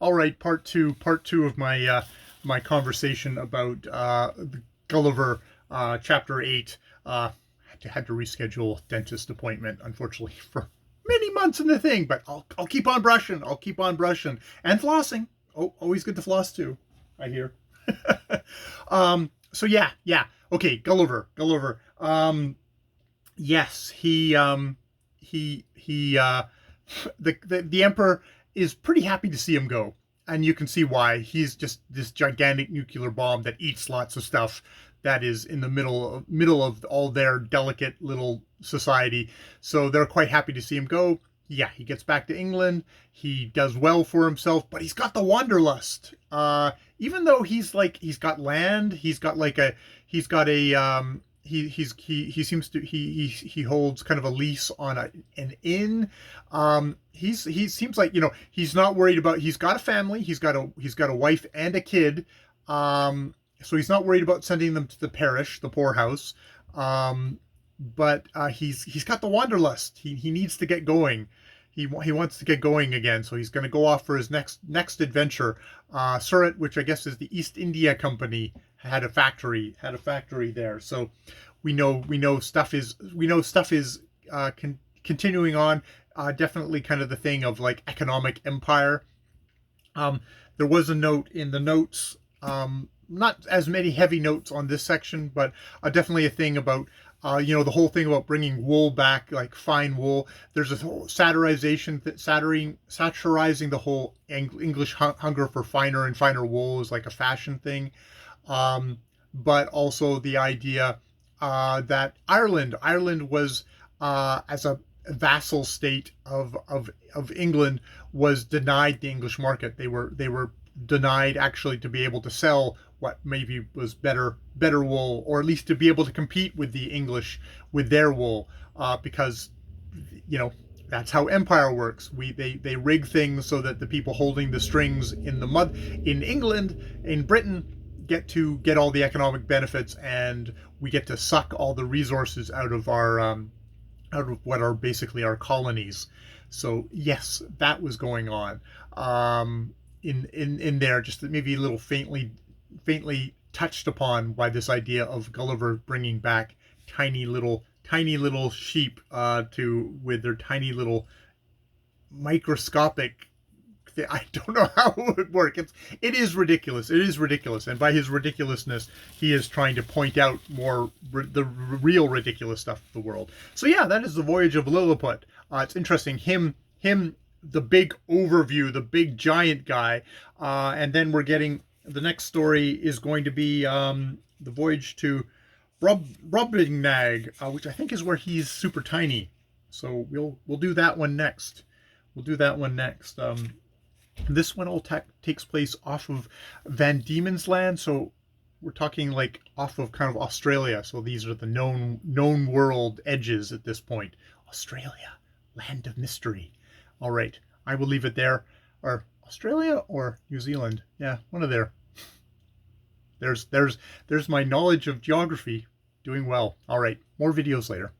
All right, part two of my my conversation about the Gulliver, chapter 8. Had to reschedule a dentist appointment, unfortunately, for many months in the thing, but I'll keep on brushing. I'll keep on brushing and flossing. Oh, always good to floss too, I hear. So yeah. Okay, Gulliver. Yes, he the emperor is pretty happy to see him go, and you can see why. He's just this gigantic nuclear bomb that eats lots of stuff that is in the middle of all their delicate little society. So they're quite happy to see him go. Yeah, he gets back to England. He does well for himself, but he's got the wanderlust. Even though he's got land, he's got a he seems to he holds kind of a lease on an inn. He seems like, he's not worried about, he's got a family, he's got a wife and a kid. So he's not worried about sending them to the parish, the poorhouse. But he's got the wanderlust. He needs to get going. He wants to get going again, so he's going to go off for his next adventure. Surat, which I guess is the East India Company, had a factory there. So we know stuff is continuing on. Definitely kind of the thing of like economic empire. There was a note in the notes. Not as many heavy notes on this section, but definitely a thing about the whole thing about bringing wool back, like fine wool. There's a whole satirizing the whole English hunger for finer and finer wool is like a fashion thing. But also the idea that Ireland was, as a vassal state of England, was denied the English market. They were denied actually to be able to sell what maybe was better wool, or at least to be able to compete with the English with their wool, because that's how empire works. They rig things so that the people holding the strings in England, in Britain, get all the economic benefits, and we get to suck all the resources out of what are basically our colonies. So yes, that was going on in there, just maybe a little faintly touched upon by this idea of Gulliver bringing back tiny little sheep with their tiny little microscopic. I don't know how it would work. It is ridiculous. It is ridiculous, and by his ridiculousness, he is trying to point out the real ridiculous stuff of the world. So yeah, that is the voyage of Lilliput. It's interesting. Him, the big overview, the big giant guy, and then we're getting the next story is going to be the voyage to Brobdingnag, which I think is where he's super tiny. So we'll do that one next. This one all takes place off of Van Diemen's Land, so we're talking like off of kind of Australia. So these are the known world edges at this point. Australia, land of mystery. All right, I will leave it there. Or Australia or New Zealand? Yeah, one of there. There's my knowledge of geography doing well. All right, more videos later.